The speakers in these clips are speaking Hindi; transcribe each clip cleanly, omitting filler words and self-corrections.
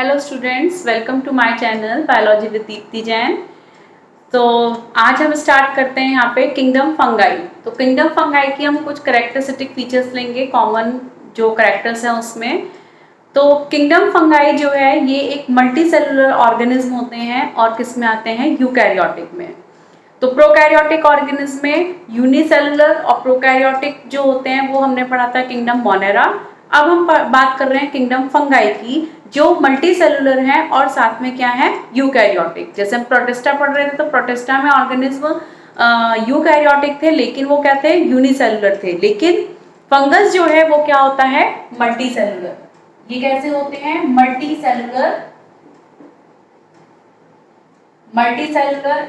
Hello students, welcome to my channel biology with Deepti Jain. तो आज हम स्टार्ट करते हैं यहाँ पे किंगडम फंगाई। तो किंगडम फंगाई की हम कुछ कैरेक्टरिस्टिक फीचर्स लेंगे, कॉमन जो कैरेक्टर्स हैं उसमें। तो किंगडम फंगाई जो है ये एक मल्टी सेलुलर ऑर्गेनिज्म होते हैं और किस में आते हैं, यूकैरियोटिक में। तो प्रोकैरियोटिक ऑर्गेनिज्म में यूनिसेलुलर और प्रोकैरियोटिक जो होते हैं वो हमने पढ़ा था किंगडम मोनेरा। अब हम बात कर रहे हैं किंगडम फंगाई की, जो मल्टी सेलुलर है और साथ में क्या है, यूकैरियोटिक। जैसे हम प्रोटिस्टा पढ़ रहे थे तो प्रोटिस्टा में ऑर्गेनिज्म यूकैरियोटिक थे, लेकिन वो क्या थे, यूनिसेलुलर थे। लेकिन फंगस जो है वो क्या होता है, मल्टी सेलुलर। ये कैसे होते हैं, मल्टी सेलुलर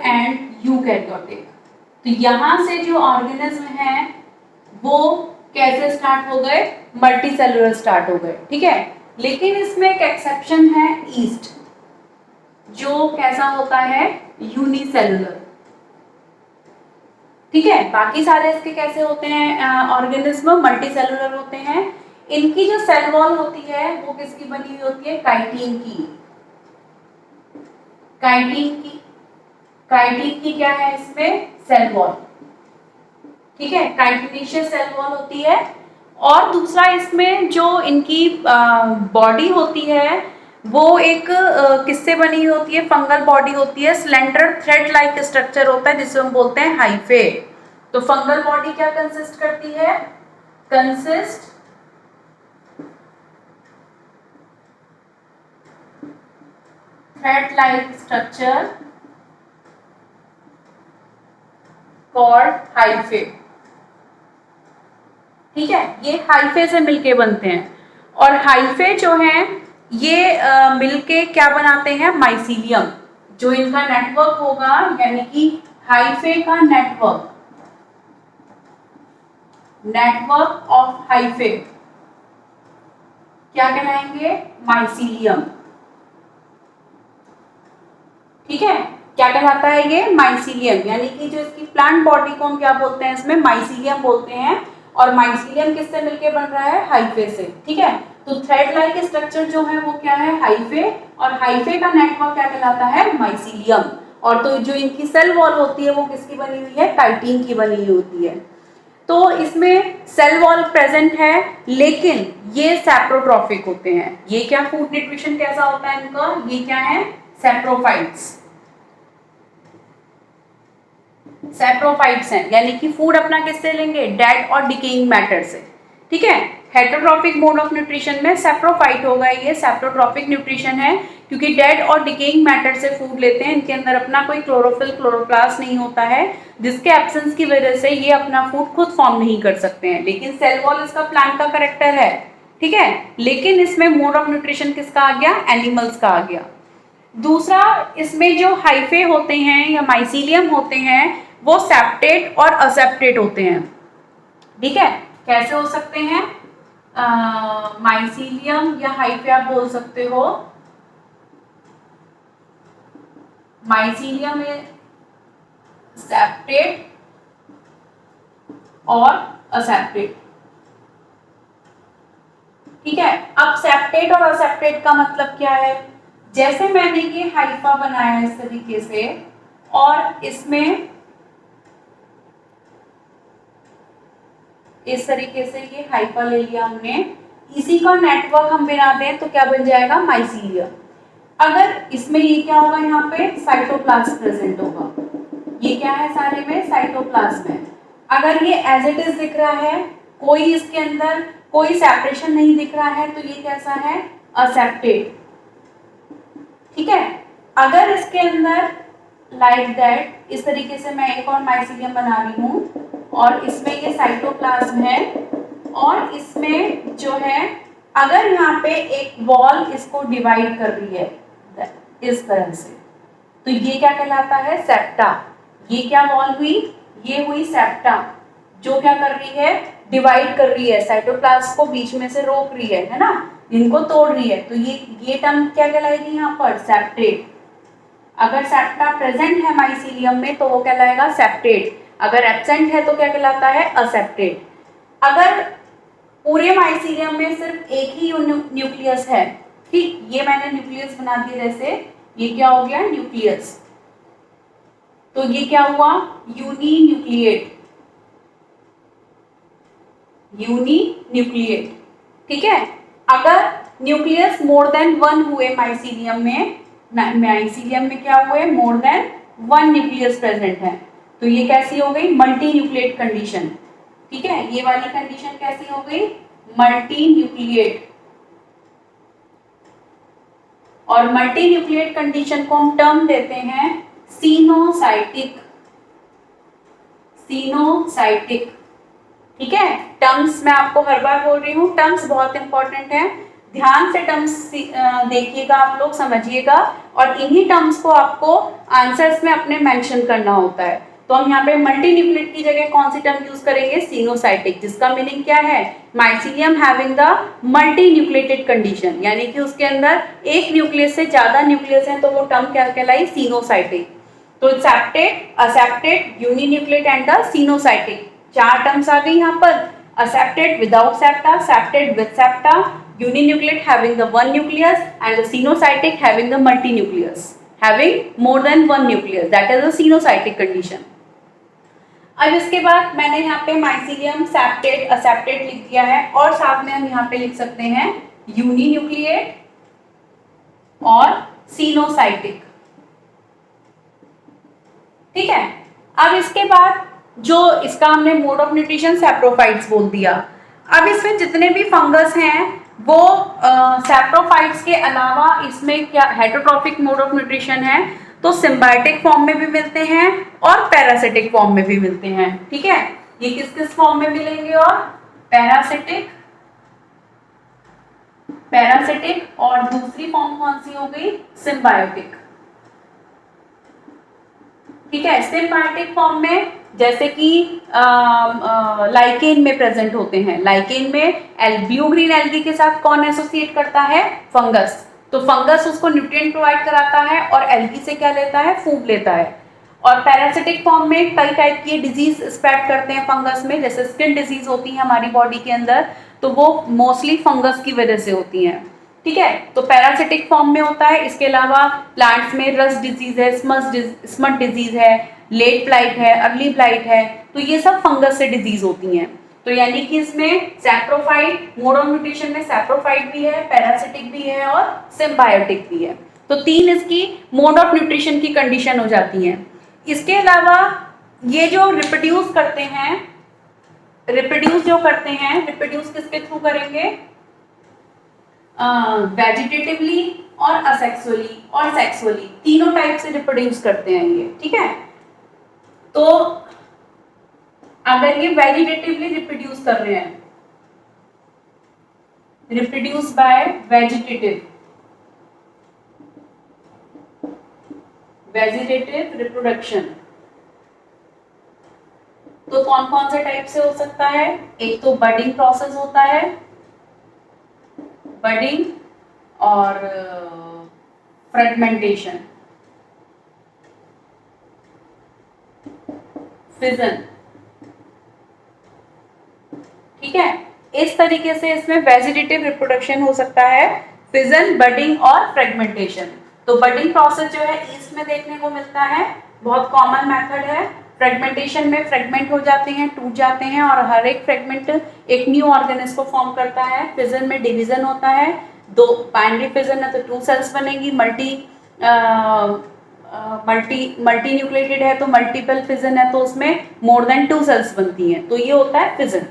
एंड यूकैरियोटिक। तो यहां से जो ऑर्गेनिज्म है वो कैसे स्टार्ट हो गए, मल्टी सेलुलर स्टार्ट हो गए, ठीक है। लेकिन इसमें एक एक्सेप्शन है, ईस्ट, जो कैसा होता है, यूनिसेलुलर, ठीक है। बाकी सारे इसके कैसे होते हैं, ऑर्गेनिज्म मल्टी सेलुलर होते हैं। इनकी जो सेल वॉल होती है वो किसकी बनी हुई होती है, काइटिन की। काइटिन की क्या है इसमें, सेल वॉल, ठीक है। काइटिनेशियस सेल वॉल होती है। और दूसरा इसमें जो इनकी बॉडी होती है वो एक किससे बनी होती है, फंगल बॉडी होती है। स्लेंडर थ्रेड लाइक स्ट्रक्चर होता है जिसे हम बोलते हैं हाइफे। तो फंगल बॉडी क्या कंसिस्ट करती है, consist thread like structure called hyphae, ठीक है। ये हाइफे से मिलके बनते हैं। और हाइफे जो है ये मिलके क्या बनाते हैं, माइसीलियम। जो इनका नेटवर्क होगा, यानी कि हाइफे का नेटवर्क ऑफ हाइफे क्या कहलाएंगे, माइसीलियम, ठीक है। क्या कहलाता है ये, माइसीलियम। यानी कि जो इसकी प्लांट बॉडी को हम क्या बोलते हैं, इसमें माइसीलियम बोलते हैं। और माइसीलियम किससे मिलके बन रहा है, हाइफे से, ठीक है। तो थ्रेड लाइक स्ट्रक्चर जो है वो क्या है, हाइफे। और हाइफे का नेटवर्क क्या कहलाता है, माइसीलियम। और तो जो इनकी सेल वॉल होती है वो किसकी बनी हुई है, काइटिन की बनी हुई होती है। तो इसमें सेल वॉल प्रेजेंट है, लेकिन ये सैप्रोट्रॉफिक होते हैं। ये क्या फूड न्यूट्रिशन कैसा होता है इनका, ये क्या है, सैप्रोफाइट्स हैं। यानी कि फूड अपना किससे लेंगे, डेड और डिकेइंग मैटर से, ठीक है। हेटेरोट्रॉफिक मोड ऑफ न्यूट्रिशन में सैप्रोफाइट होगा, ये सैप्रोट्रॉफिक न्यूट्रिशन है, क्योंकि डेड और डिकेइंग मैटर से फूड लेते हैं। इनके अंदर अपना कोई क्लोरोफिल क्लोरोप्लास्ट नहीं होता है, जिसके एब्सेंस की वजह से ये अपना फूड खुद फॉर्म नहीं कर सकते हैं। लेकिन सेल वॉल इसका प्लांट का करेक्टर है, ठीक है। लेकिन इसमें मोड ऑफ न्यूट्रिशन किसका आ गया, एनिमल्स का आ गया। दूसरा, इसमें जो हाइफे होते हैं या माइसीलियम होते हैं वो सेप्टेट और असेप्टेट होते हैं, ठीक है। कैसे हो सकते हैं, माइसीलियम या हाइफे आप बोल सकते हो। माइसीलियम सेप्टेट और असेप्टेट, ठीक है। अब सेप्टेट और असेप्टेट का मतलब क्या है, जैसे मैंने ये हाइफा बनाया इस तरीके से, और इसमें इस तरीके से ये हाइफा ले लिया हमने, इसी का नेटवर्क हम बना दें तो क्या बन जाएगा, माइसीलियम। अगर इसमें ये क्या होगा, यहाँ पे साइटोप्लाज्म प्रेजेंट होगा। ये क्या है, सारे में साइटोप्लाज्म है। अगर ये एज इट इज दिख रहा है, कोई इसके अंदर कोई सेपरेशन नहीं दिख रहा है, तो ये कैसा है, असेप्टेट, ठीक है। अगर इसके अंदर लाइक दैट, इस तरीके से मैं एक और माइसीलियम बना रही हूँ और इसमें ये साइटोप्लाज्म है, और इसमें जो है अगर यहाँ पे एक वॉल इसको डिवाइड कर रही है इस तरह से, तो ये क्या कहलाता है, सेप्टा। ये क्या वॉल हुई, ये हुई सेप्टा, जो क्या कर रही है, डिवाइड कर रही है, साइटोप्लाज्म को बीच में से रोक रही है ना, इनको तोड़ रही है। तो ये टर्म क्या कहलाएगी यहाँ पर, सेप्टेट। अगर सेप्टा प्रेजेंट है माइसीलियम में तो वो कहलाएगा सेप्टेट, अगर एब्सेंट है तो क्या कहलाता है, असेप्टेट। अगर पूरे माइसीलियम में सिर्फ एक ही न्यूक्लियस है, ठीक, ये मैंने न्यूक्लियस बना दिया, जैसे ये क्या हो गया न्यूक्लियस, तो ये क्या हुआ यूनी न्यूक्लिएट। ठीक है, अगर न्यूक्लियस मोर देन वन हुए माइसीलियम में क्या हुए more than one nucleus present है, तो ये कैसी हो गई मल्टी न्यूक्लिएट कंडीशन। ठीक है, ये वाली कंडीशन कैसी हो गई मल्टी न्यूक्लिएट। और मल्टी न्यूक्लिएट कंडीशन को हम टर्म देते हैं सिनोसाइटिक। ठीक है, टर्म्स मैं आपको हर बार बोल रही हूँ, टर्म्स बहुत इंपॉर्टेंट है, ध्यान से टर्म्स देखिएगा, आप लोग समझिएगा, और इन्हीं टर्म्स को आपको आंसर्स में अपने मेंशन करना होता है। तो हम यहाँ पे मल्टी न्यूक्लिएट की जगह कौन सी टर्म यूज करेंगे सिनोसाइटिक, जिसका मीनिंग क्या है mycelium having the multi nucleated condition, यानी कि उसके अंदर एक न्यूक्लियस से ज्यादा न्यूक्लियस है, तो वो टर्म क्या कहलाई सिनोसाइटिक। तो septate, aseptate, uninucleate and the coenocytic, चार टर्म्स आ गई यहाँ पर, aseptate without septa, septate with septa, uninucleate having the one nucleus and the sinusitic having the multinucleus having more than one nucleus, that is the sinusitic condition। अब इसके बाद मैंने यहाँ पे माइसीलियम सेप्टेड असेप्टेड लिख दिया है, और साथ में हम यहाँ पे लिख सकते हैं यूनिन्यूक्लिएट और सिनोसाइटिक। ठीक है, अब इसके बाद जो इसका हमने मोड ऑफ न्यूट्रिशन सैप्रोफाइट्स बोल दिया। अब इसमें जितने भी फंगस हैं वो सैप्रोफाइट्स के अलावा इसमें क्या हेटरोट्रॉफिक मोड ऑफ न्यूट्रिशन है, तो सिम्बायोटिक फॉर्म में भी मिलते हैं और पैरासिटिक फॉर्म में भी मिलते हैं। ठीक है, ये किस किस फॉर्म में मिलेंगे और पैरासिटिक और दूसरी फॉर्म कौन सी हो गई सिम्बायोटिक। ठीक है, सिम्बायोटिक फॉर्म में जैसे कि लाइकेन में प्रेजेंट होते हैं, लाइकेन में ब्लू ग्रीन एल्गी के साथ कौन एसोसिएट करता है फंगस, तो फंगस उसको न्यूट्रिएंट प्रोवाइड कराता है और एल्गी से क्या लेता है फूड लेता है। और पैरासिटिक फॉर्म में कई टाइप की डिजीज स्प्रेड करते हैं फंगस में, जैसे स्किन डिजीज होती है हमारी बॉडी के अंदर, तो वो मोस्टली फंगस की वजह से होती हैं। ठीक है, तो पैरासिटिक फॉर्म में होता है। इसके अलावा प्लांट्स में रस्ट डिजीज है, स्मट डिजीज है, लेट ब्लाइट है, अर्ली ब्लाइट है, तो ये सब फंगस से डिजीज होती हैं। तो यानी कि इसमें सैप्रोफाइट मोड ऑफ न्यूट्रिशन में सैप्रोफाइट भी है, पैरासिटिक भी है और सिम्बायोटिक भी है। तो तीन इसकी मोड ऑफ न्यूट्रिशन की कंडीशन हो जाती हैं। इसके अलावा ये जो रिप्रोड्यूस रिप्रोड्यूस किसके थ्रू करेंगे वेजिटेटिवली और असेक्सुअली और सेक्सुअली, तीनों टाइप से रिप्रोड्यूस करते हैं ये। ठीक है, तो अगर ये वेजिटेटिवली रिप्रोड्यूस कर रहे हैं, रिप्रोड्यूस बाय वेजिटेटिव रिप्रोडक्शन, तो कौन कौन से टाइप से हो सकता है, एक तो बडिंग प्रोसेस होता है, बडिंग और फ्रेगमेंटेशन, फिजन। ठीक है, इस तरीके से इसमें वेजिटेटिव रिप्रोडक्शन हो सकता है, फिजन, बडिंग और फ्रेगमेंटेशन। तो बडिंग प्रोसेस जो है ईस्ट में देखने को मिलता है, बहुत कॉमन मेथड है। फ्रेगमेंटेशन में फ्रेगमेंट हो जाते हैं, टूट जाते हैं और हर एक फ्रेगमेंट एक न्यू ऑर्गेनिज्म को फॉर्म करता है। फिजन में डिवीजन होता है, दो बाइनरी फिजन है तो 2 सेल्स बनेगी, मल्टी न्यूक्लिएटेड है तो मल्टीपल फिजन है तो उसमें मोर देन 2 सेल्स बनती हैं, तो ये होता है फिजन।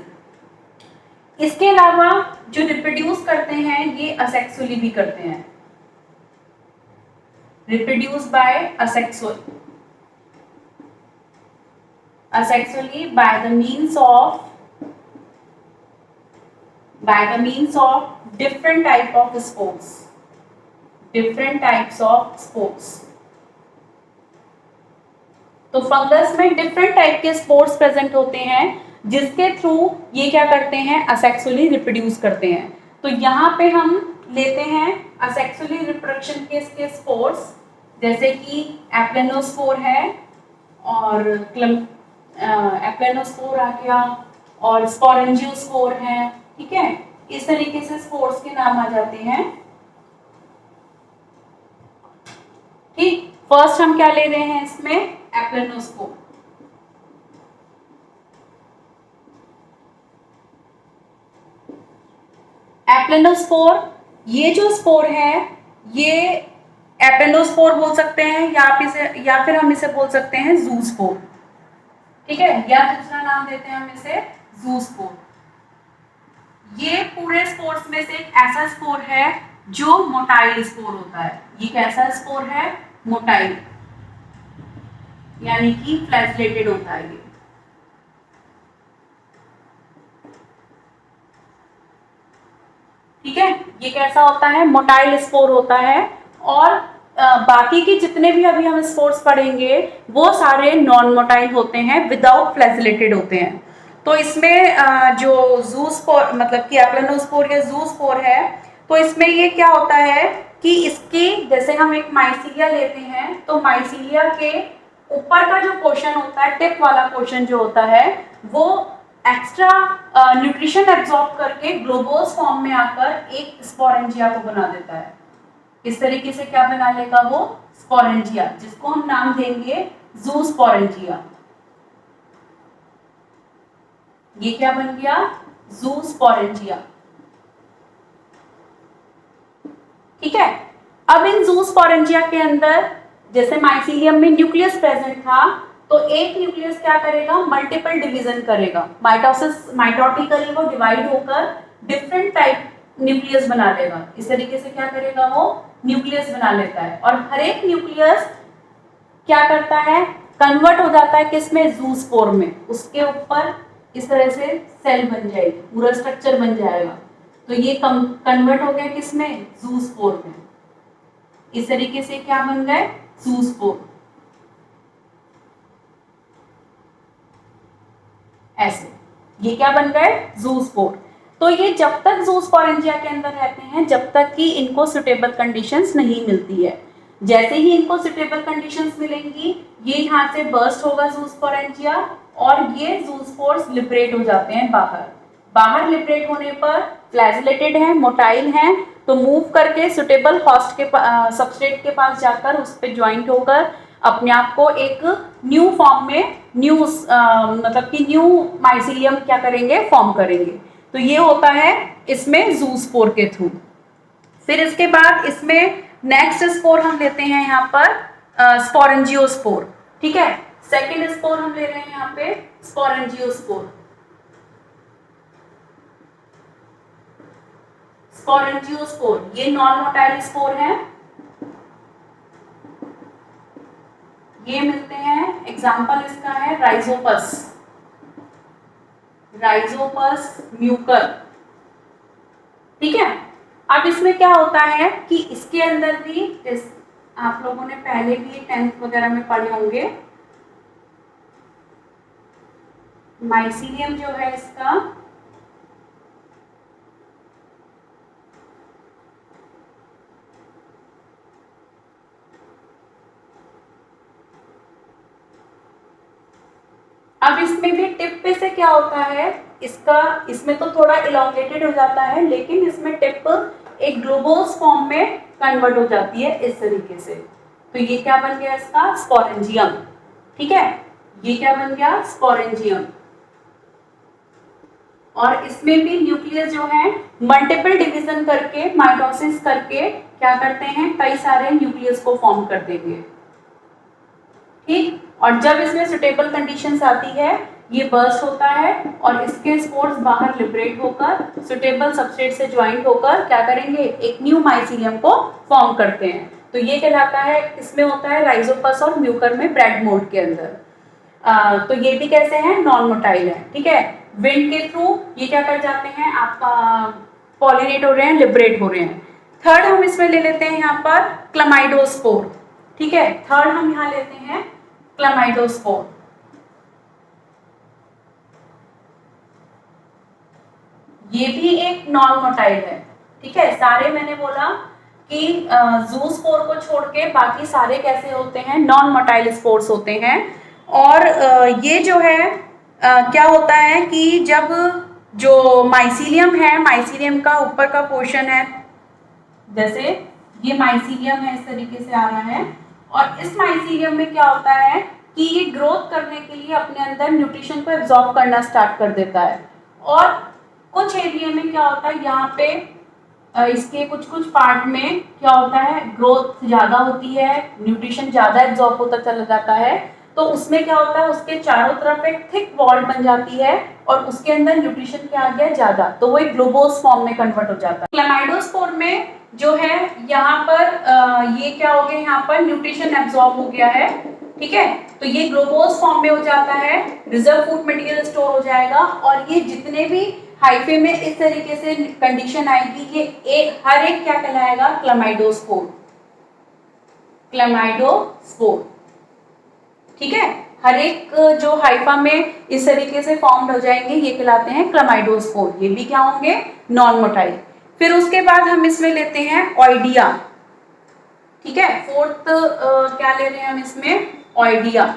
इसके अलावा जो रिप्रोड्यूस करते हैं ये असेक्सुअली भी करते हैं, reproduce by asexually by the means of different types of spores। तो फंगस में डिफरेंट टाइप के स्पोर्स प्रेजेंट होते हैं जिसके थ्रू ये क्या करते हैं असेक्सुअली रिप्रोड्यूस करते हैं। तो यहाँ पे हम लेते हैं असेक्सुअली रिप्रोडक्शन के इसके स्पोर्स, जैसे कि एप्लेनोस्पोर है और एप्लेनोस्पोर आ गया और स्पोरेंजियोस्पोर है। ठीक है, इस तरीके से स्पोर्स के नाम आ जाते हैं फर्स्ट हम क्या ले रहे हैं इसमें, एप्लेनोस्पोर। एप्लेनोस्पोर, ये जो स्पोर है ये एपेंडोस्पोर बोल सकते हैं, या फिर हम इसे बोल सकते हैं जूस्पोर, ठीक है, या दूसरा नाम देते हैं हम इसे जूस्पोर। ये पूरे स्पोर्स में से एक ऐसा स्पोर है जो मोटाइल स्पोर होता है। ये कैसा स्पोर है, मोटाइल, यानी कि फ्लैजिलेटेड होता है ये। ठीक है, ये कैसा होता है, मोटाइल स्पोर होता है। और बाकी के जितने भी अभी हम स्पोर्स पढ़ेंगे वो सारे नॉन मोटाइल होते हैं, विदाउट फ्लैजिलेटेड होते हैं। तो इसमें जो जूस्पोर मतलब कि एप्लेनोस्पोर या जूस्पोर है, तो इसमें ये क्या होता है कि इसकी, जैसे हम एक माइसीलिया लेते हैं तो माइसीलिया के ऊपर का जो पोर्शन होता है, टिप वाला पोर्शन जो होता है, वो एक्स्ट्रा न्यूट्रिशन एब्जॉर्ब करके ग्लोबोस फॉर्म में आकर एक स्पोरेंजिया को बना देता है। इस तरीके से क्या बना लेगा वो, स्पोरेंजिया, जिसको हम नाम देंगे जूस्पोरेंजिया। ये क्या बन गया, जूस्पोरेंजिया। ठीक है, अब इन जूस्पोरेंजिया के अंदर जैसे माइसीलियम में न्यूक्लियस प्रेजेंट था, तो एक न्यूक्लियस क्या करेगा, मल्टीपल डिवीजन करेगा, माइटोटिकली वो डिवाइड होकर डिफरेंट टाइप न्यूक्लियस बना लेगा। इस तरीके से क्या करेगा, वो न्यूक्लियस बना लेता है। और हर एक न्यूक्लियस क्या करता है, कन्वर्ट हो जाता है किसमें, जूस्पोर में। उसके ऊपर इस तरह से सेल बन जाएगी, पूरा स्ट्रक्चर बन जाएगा। तो ये कन्वर्ट हो गया किसमें, जूस्पोर में। इस तरीके से क्या बन गए, जूस्पोर। ऐसे ये क्या बन गए, जूस्पोर। तो ये जब तक जूस्पोरेंजिया के अंदर रहते हैं, जब तक कि इनको सुटेबल कंडीशंस नहीं मिलती है। जैसे ही इनको सुटेबल कंडीशंस मिलेंगी, ये यहाँ से बर्स्ट होगा जूस्पोरेंजिया, और ये जूस्पोर्स लिबरेट हो जाते हैं बाहर लिबरेट होने पर फ्लैजिलेटेड हैं, मोटाइल हैं, तो मूव करके सुटेबल होस्ट के सबस्ट्रेट के पास जाकर उस पर ज्वाइंट होकर अपने आप को एक न्यू फॉर्म में, मतलब कि न्यू माइसीलियम क्या करेंगे, फॉर्म करेंगे। तो ये होता है इसमें जूस्पोर के थ्रू। फिर इसके बाद इसमें नेक्स्ट स्पोर हम लेते हैं यहाँ पर स्पोरेंजियोस्पोर। ठीक है, सेकेंड स्पोर हम ले रहे हैं यहाँ पे स्पोरेंजियोस्पोर। स्पोरेंजियोस्पोर ये नॉन मोटाइल स्पोर है। ये मिलते हैं, एग्जाम्पल इसका है राइजोपस म्यूकर। ठीक है, अब इसमें क्या होता है कि इसके अंदर भी, आप लोगों ने पहले भी 10th वगैरह में पढ़े होंगे, माइसीलियम जो है इसका अब इसमें भी टिप पे से क्या होता है, इसमें तो थोड़ा इलॉन्गेटेड हो जाता है, लेकिन इसमें टिप एक ग्लोबोस फॉर्म में कन्वर्ट हो जाती है इस तरीके से। तो ये क्या बन गया इसका, स्पोरेंजियम। ठीक है, ये क्या बन गया, स्पोरेंजियम। और इसमें भी न्यूक्लियस जो है मल्टीपल डिवीजन करके, माइटोसिस करके क्या करते हैं, कई सारे न्यूक्लियस को फॉर्म कर देंगे। ठीक, और जब इसमें सुटेबल कंडीशंस आती है, ये बर्स्ट होता है और इसके स्पोर्स बाहर लिबरेट होकर सुटेबल सबस्ट्रेट से ज्वाइंट होकर क्या करेंगे, एक न्यू माइसीलियम को फॉर्म करते हैं। तो ये कहलाता है, इसमें होता है राइजोपस और म्यूकर में ब्रेड मोड के अंदर। तो ये भी कैसे हैं, नॉन मोटाइल है। ठीक है, विंड के थ्रू ये क्या कर जाते हैं, आपका पॉलिनेट हो रहे हैं, लिबरेट हो रहे हैं। थर्ड हम इसमें ले लेते हैं यहाँ पर क्लमाइडोस्पोर। ठीक है, थर्ड हम यहाँ लेते हैं क्लमाइडोस्पोर। ये भी एक नॉन मोटाइल है। ठीक है, सारे मैंने बोला कि जूस्पोर को छोड़ के बाकी सारे कैसे होते हैं, नॉन मोटाइल स्पोर्स होते हैं। और ये जो है क्या होता है कि जब जो माइसीलियम है, माइसीलियम का ऊपर का पोर्शन है, जैसे ये माइसीलियम है, इस तरीके से आ रहा है, और इस माइसीलियम में क्या होता है कि ये ग्रोथ करने के लिए अपने अंदर न्यूट्रिशन को एब्जॉर्ब करना स्टार्ट कर देता है। और कुछ एरिया में क्या होता है, यहाँ पे इसके कुछ कुछ पार्ट में क्या होता है, ग्रोथ ज्यादा होती है, न्यूट्रिशन ज्यादा एब्जॉर्ब होता चला जाता है, तो उसमें क्या होता है, उसके चारों तरफ एक थिक वॉल बन जाती है और उसके अंदर न्यूट्रिशन क्या आ गया ज्यादा, तो वो एक ग्लोबोस फॉर्म में कन्वर्ट हो जाता है। क्लेमाइडोस्पोर में जो है यहाँ पर ये क्या हो गया, यहाँ पर न्यूट्रिशन एब्जॉर्ब हो गया है, ठीक है, तो ये ग्लोबोस फॉर्म में हो जाता है, रिजर्व फूड मटेरियल स्टोर हो जाएगा और ये जितने भी हाइफे में इस तरीके से कंडीशन आएगी, ये हर एक क्या कहलाएगा, क्लेमाइडोस्पोर, क्लेमाइडोस्पोर, ठीक है, हर एक जो हाइफा में इस तरीके से फॉर्म्ड हो जाएंगे ये कहलाते हैं क्लेमाइडोस्पोर, ये भी क्या होंगे, नॉन मोटाइल। फिर उसके बाद हम इसमें लेते हैं ऑइडिया, ठीक है, फोर्थ क्या ले रहे हैं हम इसमें, ऑइडिया।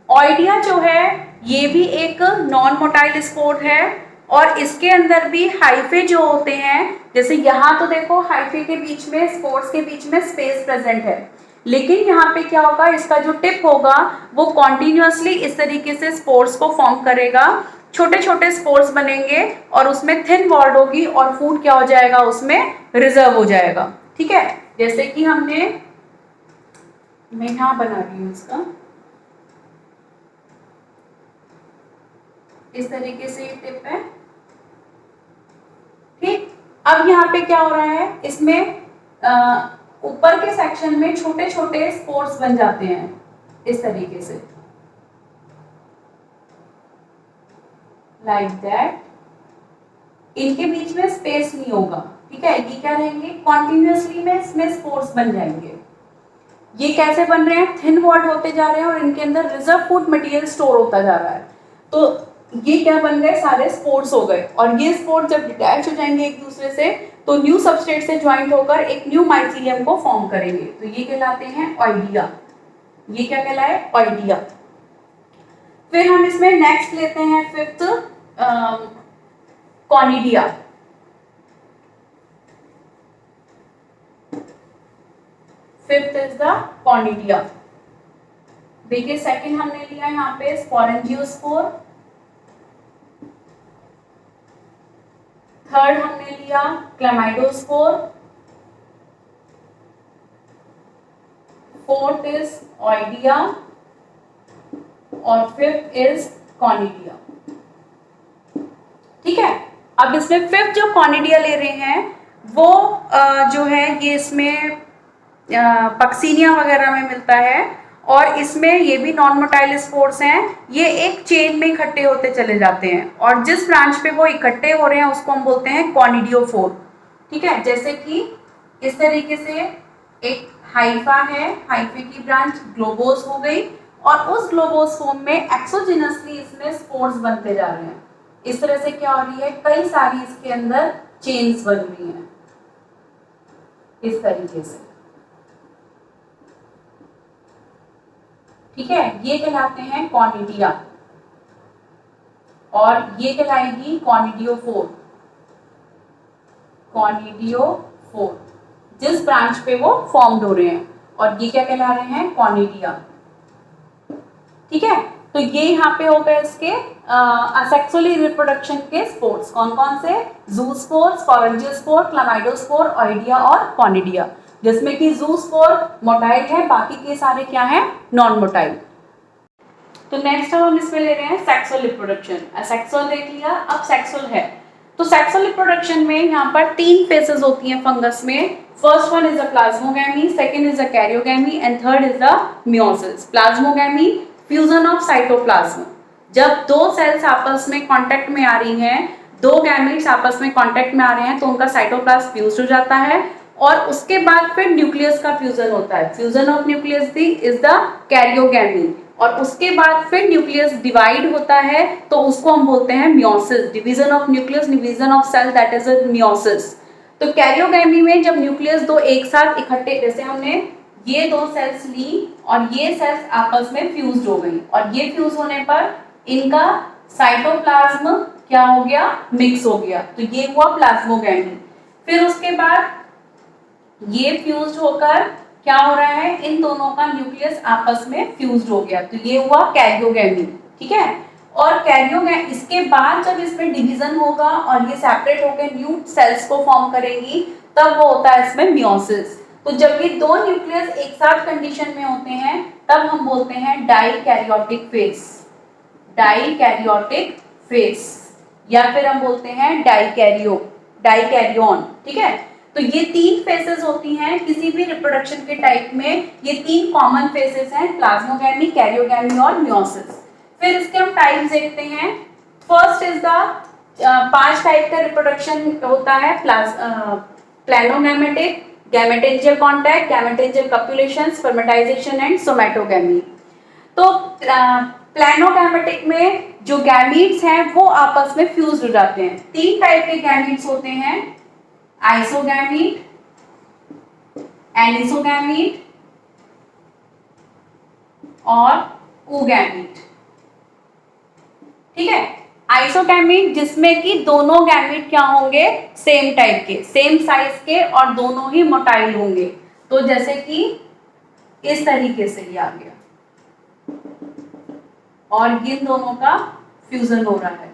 ऑइडिया जो है ये भी एक नॉन मोटाइल स्पोर है और इसके अंदर भी हाइफे जो होते हैं, जैसे यहाँ तो देखो हाइफे के बीच में, स्पोर्स के बीच में स्पेस प्रेजेंट है, लेकिन यहाँ पे क्या होगा, इसका जो टिप होगा वो कॉन्टिन्यूअसली इस तरीके से स्पोर्स को फॉर्म करेगा, छोटे छोटे स्पोर्स बनेंगे और उसमें थिन वॉल्ड होगी और फूड क्या हो जाएगा, उसमें रिजर्व हो जाएगा, ठीक है, जैसे कि मैं यहाँ बना रही हूँ इसका, इस तरीके से ये टिप है, ठीक। अब यहाँ पे क्या हो रहा है, इसमें ऊपर के सेक्शन में छोटे छोटे स्पोर्स बन जाते हैं इस तरीके से, लाइक दैट, इनके बीच में स्पेस नहीं होगा, ठीक है, ये क्या रहेंगे, कॉन्टिन्यूअसली में इसमें स्पोर्स बन जाएंगे। ये कैसे बन रहे हैं, थिन वॉल्ड होते जा रहे हैं और इनके अंदर रिजर्व फूड मटेरियल स्टोर होता जा रहा है, तो ये क्या बन गए, सारे स्पोर्स हो गए और ये स्पोर्स जब डिटैच हो जाएंगे एक दूसरे से तो न्यू सबस्ट्रेट से ज्वाइंट होकर एक न्यू माइसीलियम को फॉर्म करेंगे, तो ये कहलाते हैं ऑइडिया, ये क्या कहलाए, ऑइडिया। फिर हम इसमें नेक्स्ट लेते हैं fifth, conidia. Fifth is the conidia. देखिए सेकंड हमने लिया यहाँ पे स्पोरेंजियोस्पोर, थर्ड हमने लिया क्लेमाइडोस्पोर, फोर्थ इज ऑइडिया और फिफ्थ इज कॉनिडिया, ठीक है। अब इसमें फिफ्थ जो कॉनिडिया ले रहे हैं वो जो है ये इसमें पक्सीनिया वगैरह में मिलता है और इसमें ये भी नॉन मोटाइल स्पोर्स हैं, ये एक चेन में इकट्ठे होते चले जाते हैं और जिस ब्रांच पे वो इकट्ठे हो रहे हैं उसको हम बोलते हैं कॉनिडियोफोर, ठीक है, जैसे कि इस तरीके से एक हाइफा है, हाइफे की ब्रांच ग्लोबोस हो गई और उस ग्लोबोस फॉर्म में एक्सोजिनसली इसमें स्पोर्स बनते जा रहे हैं, इस तरह से क्या हो रही है, कई सारी इसके अंदर चेन्स बन रही हैं इस तरीके से, ठीक है, ये कहलाते हैं कॉनिडिया और ये कहलाएगी कॉनिडियोफोर, कॉनिडियोफोर जिस ब्रांच पे वो फॉर्म्ड हो रहे हैं और ये क्या कहला रहे हैं, कॉनिडिया, ठीक है। तो ये यहाँ पे हो गए इसके असेक्सुअली रिप्रोडक्शन के स्पोर्स, कौन कौन से, जूस्पोर, स्पोरेंजियोस्पोर, क्लेमाइडोस्पोर, ऑइडिया और कॉनिडिया, जिसमें कि जूस्पोर मोटाइल है, बाकी के सारे क्या हैं, नॉन मोटाइल। तो नेक्स्ट हम इसमें ले रहे हैं सेक्सुअल रिप्रोडक्शन, असेक्सुअल देख लिया, अब सेक्सुअल है, तो सेक्सुअल रिप्रोडक्शन में यहाँ पर 3 फेजेस होती हैं फंगस में, first one is the plasmogamy, second is the karyogamy and third is the meiosis. Plasmogamy fusion of cytoplasm, जब दो सेल्स आपस में कांटेक्ट में आ रही हैं, दो गैमेट्स आपस में कांटेक्ट में आ रहे हैं तो उनका साइटोप्लाज्म फ्यूज हो जाता है और उसके बाद फिर न्यूक्लियस का फ्यूजन होता है, fusion of nucleus the is the karyogamy और उसके बाद फिर न्यूक्लियस डिवाइड होता है तो उसको हम बोलते हैं meiosis, division of nucleus, division of cell, that is meiosis. तो कैरियोगैमी में जब न्यूक्लियस दो एक साथ इकट्ठे, जैसे हमने ये दो सेल्स ली और ये सेल्स आपस में फ्यूज हो गई और ये फ्यूज होने पर इनका साइटोप्लाज्म क्या हो गया, मिक्स हो गया, तो ये हुआ प्लाज्मोगैमी। फिर उसके बाद ये फ्यूज्ड होकर क्या हो रहा है, इन दोनों का न्यूक्लियस आपस में फ्यूज्ड हो गया, तो ये हुआ कैरियोगैमी, ठीक है। और कैरियोगैमी इसके बाद जब इसमें डिवीजन होगा और ये सेपरेट होकर न्यू सेल्स को फॉर्म करेंगी, तब वो होता है इसमें मियोसिस। तो जब ये दो न्यूक्लियस एक साथ कंडीशन में होते हैं, तब हम बोलते हैं डाइकैरियोटिक फेज, डाइकैरियोटिक फेज, या फिर हम बोलते हैं डाइकैरियोन, ठीक है। तो ये तीन फेसेस होती हैं किसी भी रिप्रोडक्शन के टाइप में, ये तीन कॉमन फेसेस हैं, प्लाज्मोगैमी, कैरियोगैमी और मियोसिस। फिर इसके हम टाइप्स देखते हैं। फर्स्ट इज द 5 टाइप का रिप्रोडक्शन होता है, planogametic, gametangial contact, gametangial copulation, spermatization and somatogamy. तो प्लानोगैमेटिक में जो गैमीट्स हैं वो आपस में फ्यूज हो जाते हैं। 3 टाइप के गैमीट्स होते हैं, आइसोगैमीट, एनिसोगैमीट और ooगैमीट, ठीक है। आइसोगैमीट जिसमें कि दोनों गैमीट क्या होंगे, सेम टाइप के, सेम साइज के और दोनों ही मोटाइल होंगे। तो जैसे कि इस तरीके से ये आ गया और इन दोनों का फ्यूजन हो रहा है,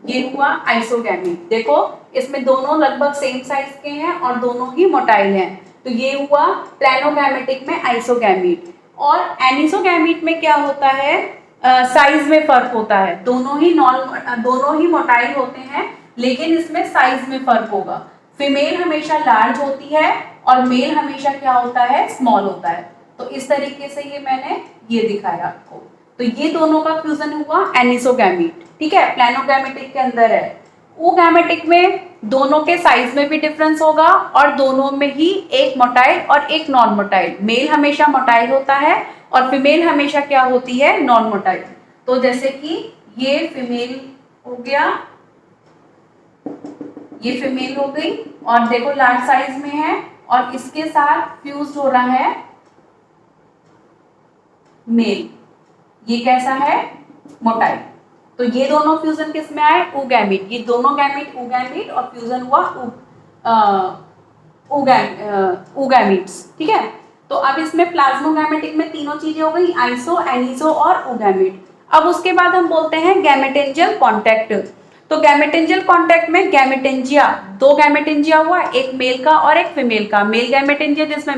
ये हुआ आइसोगैमीट। देखो इसमें दोनों लगभग सेम साइज के हैं और दोनों ही मोटाइल हैं, तो ये हुआ प्लानोगैमेटिक में आइसोगैमीट। और एनिसोगैमीट में क्या होता है, साइज में फर्क होता है, दोनों ही मोटाइल होते हैं, लेकिन इसमें साइज में फर्क होगा। फीमेल हमेशा लार्ज होती है और मेल हमेशा क्या होता है, स्मॉल होता है। तो इस तरीके से ये मैंने ये दिखाया आपको। तो ये दोनों का फ्यूजन हुआ एनिसोगैमीट, ठीक है, प्लानोगैमेटिक के अंदर है। ooगैमेटिक में दोनों के साइज में भी डिफरेंस होगा और दोनों में ही एक मोटाइल और एक नॉन मोटाइल, मेल हमेशा मोटाइल होता है और फीमेल हमेशा क्या होती है, नॉन मोटाइल। तो जैसे कि ये फीमेल हो गया, ये फीमेल हो गई और देखो लार्ज साइज में है और इसके साथ फ्यूज हो रहा है मेल, ये कैसा है, मोटाइल। तो ये दोनों फ्यूजन किस में आए, ooगैमीट, ये दोनों गैमीट ooगैमीट और फ्यूजन हुआ ooगैमीट्स, ठीक है। तो अब इसमें प्लाज्मोगैमेटिक में तीनों चीजें हो गई, आइसो, एनिसो और ooगैमीट। अब उसके बाद हम बोलते हैं गैमेटेंजियल कॉन्टैक्ट। तो गैमेटेंजियल कॉन्टैक्ट में गैमेटेंजिया, 2 गैमेटेंजिया हुआ, एक मेल का और एक फीमेल का। मेल गैमेटेंजिया जिसमें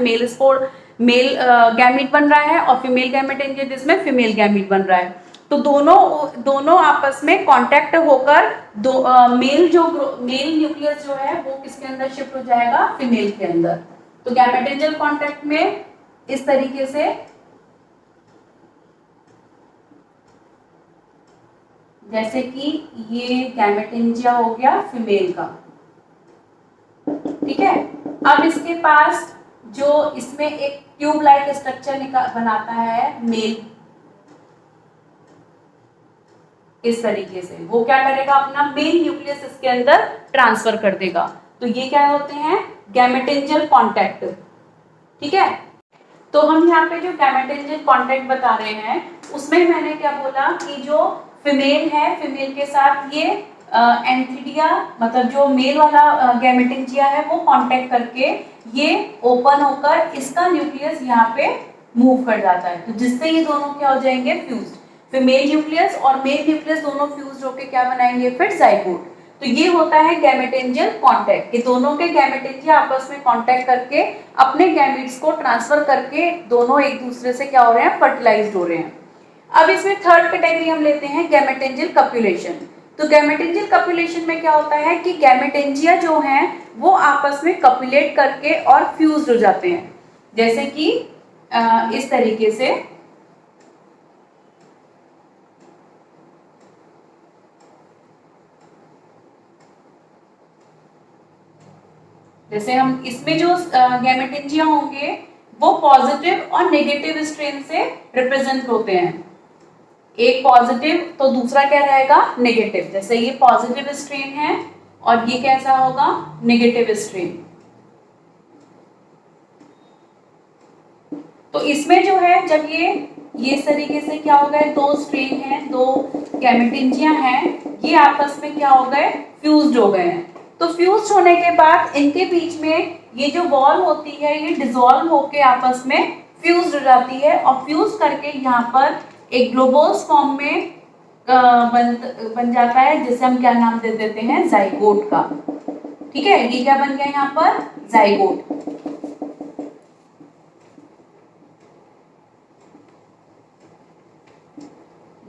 मेल गैमीट बन रहा है और फीमेल गैमेटेंजिया जिसमें फीमेल गैमीट बन रहा है। तो दोनों आपस में कांटेक्ट होकर मेल न्यूक्लियस जो है वो किसके अंदर शिफ्ट हो जाएगा, फीमेल के अंदर। तो गैमेटेंजियल कांटेक्ट में इस तरीके से, जैसे कि ये गैमेटेंजिया हो गया फीमेल का, ठीक है। अब इसके पास जो इसमें एक ट्यूब लाइक स्ट्रक्चर बनाता है मेल, इस तरीके से वो क्या करेगा, अपना मेल न्यूक्लियस इसके अंदर ट्रांसफर कर देगा। तो ये क्या होते हैं, गैमेटेंजियल कॉन्टैक्ट, ठीक है। तो हम यहाँ पे जो गैमेटेंजियल कॉन्टैक्ट बता रहे हैं उसमें मैंने क्या बोला कि जो फीमेल है, फीमेल के साथ ये एंथिडिया, मतलब जो मेल वाला गैमेटेंजिया है वो कांटेक्ट करके ये ओपन होकर इसका न्यूक्लियस यहाँ पे मूव कर जाता है, तो जिससे ये दोनों क्या हो जाएंगे, फ्यूज्ड। फीमेल न्यूक्लियस और मेल न्यूक्लियस दोनों फ्यूज्ड होकर क्या बनाएंगे, फिर जाइगोट। तो ये होता है गैमेटेंजियल कांटेक्ट, कि दोनों के गैमेटेंजिया आपस में कांटेक्ट करके अपने गैमीट्स को ट्रांसफर करके दोनों एक दूसरे से क्या हो रहे हैं, फर्टिलाइज्ड हो रहे हैं। अब इसमें थर्ड कैटेगरी हम लेते हैं गैमेटेंजियल कॉपुलेशन। तो गैमेटेंजियल कॉपुलेशन में क्या होता है कि गैमेटेंजिया जो हैं वो आपस में कॉपुलेट करके और फ्यूज्ड हो जाते हैं, जैसे कि इस तरीके से। जैसे हम इसमें जो गैमेटेंजिया होंगे वो पॉजिटिव और नेगेटिव स्ट्रेन से रिप्रेजेंट होते हैं, एक पॉजिटिव तो दूसरा क्या रहेगा, नेगेटिव। जैसे ये पॉजिटिव स्ट्रेन है और ये कैसा होगा, नेगेटिव स्ट्रेन। तो इसमें जो है जब ये इस तरीके से क्या हो गए, 2 स्ट्रेन है, 2 गैमेटेंजिया हैं, ये आपस में क्या हो गए, फ्यूज्ड हो गए हैं। तो फ्यूज होने के बाद इनके बीच में ये जो बॉल होती है ये डिसॉल्व होके आपस में फ्यूज हो जाती है और फ्यूज करके यहाँ पर एक ग्लोबोस फॉर्म में बन जाता है, जिसे हम क्या नाम दे देते हैं, जाइगोट का। ठीक है, ये क्या बन गया यहाँ पर, जाइगोट।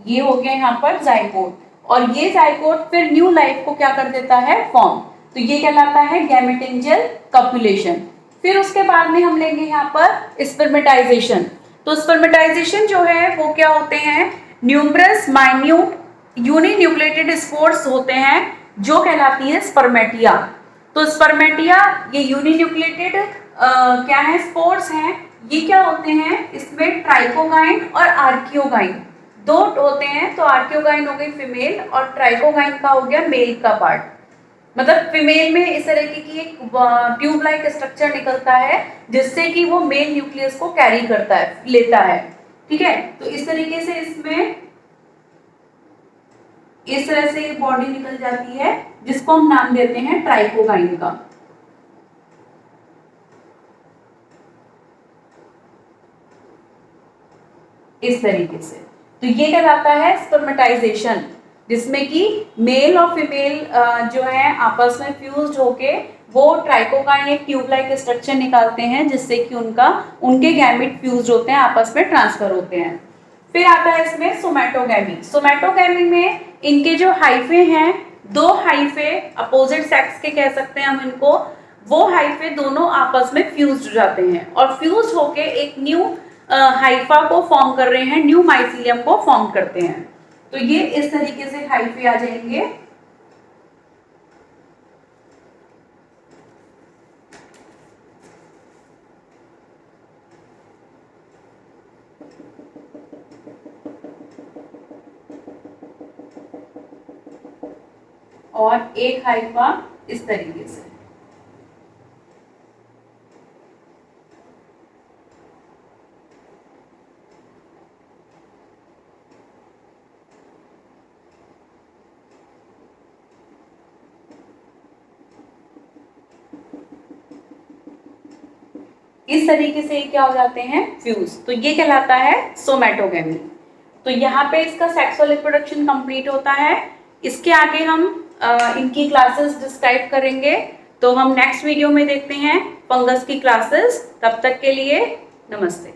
ये हो गया यहाँ पर जाइगोट, और ये जाइगोट फिर न्यू लाइफ को क्या कर देता है, फॉर्म। तो ये कहलाता है गैमेटेंजियल कॉपुलेशन। फिर उसके बाद में हम लेंगे यहाँ पर स्पर्मेटाइजेशन। तो स्पर्मेटाइजेशन जो है वो क्या होते हैं, न्यूमरस माइन्यूट यूनिन्यूक्लिएटेड स्पोर्स होते हैं जो कहलाती है स्पर्मेटिया। तो स्पर्मेटिया ये यूनिन्यूक्लिएटेड क्या है, स्पोर्स हैं। ये क्या होते हैं, इसमें ट्राइकोगाइन और आर्कियोगाइन दो होते हैं। तो आर्कियोगाइन हो गई फीमेल और ट्राइकोगाइन का हो गया मेल का पार्ट। मतलब फीमेल में इस तरह की एक ट्यूब लाइक स्ट्रक्चर निकलता है जिससे कि वो मेल न्यूक्लियस को कैरी करता है, लेता है। ठीक है, तो इस तरीके से इसमें इस तरह से बॉडी निकल जाती है जिसको हम नाम देते हैं ट्राइकोगाइन का। इस तरीके से तो ये कहलाता है स्पर्मेटाइजेशन, जिसमें कि मेल और फीमेल जो है आपस में फ्यूज्ड होके वो ट्राइकोगाइन एक ट्यूब लाइक स्ट्रक्चर निकालते हैं जिससे कि उनके गैमेट फ्यूज्ड होते हैं, आपस में ट्रांसफर होते हैं। फिर आता है इसमें सोमैटोगैमी। सोमैटोगैमी में इनके जो हाइफे हैं, दो हाइफे अपोजिट सेक्स के कह सकते हैं हम इनको, वो हाइफे दोनों आपस में फ्यूज्ड हो जाते हैं और फ्यूज होके एक न्यू हाइफा को फॉर्म कर रहे हैं, न्यू माइसीलियम को फॉर्म करते हैं। तो ये इस तरीके से हाइफे आ जाएंगे। और एक हाइफा इस तरीके से। इस तरीके से क्या हो जाते हैं, फ्यूज। तो ये कहलाता है सोमैटोगैमी। तो यहाँ पे इसका सेक्सुअल रिप्रोडक्शन कंप्लीट होता है। इसके आगे हम इनकी क्लासेस डिस्क्राइब करेंगे, तो हम नेक्स्ट वीडियो में देखते हैं फंगस की क्लासेस। तब तक के लिए नमस्ते।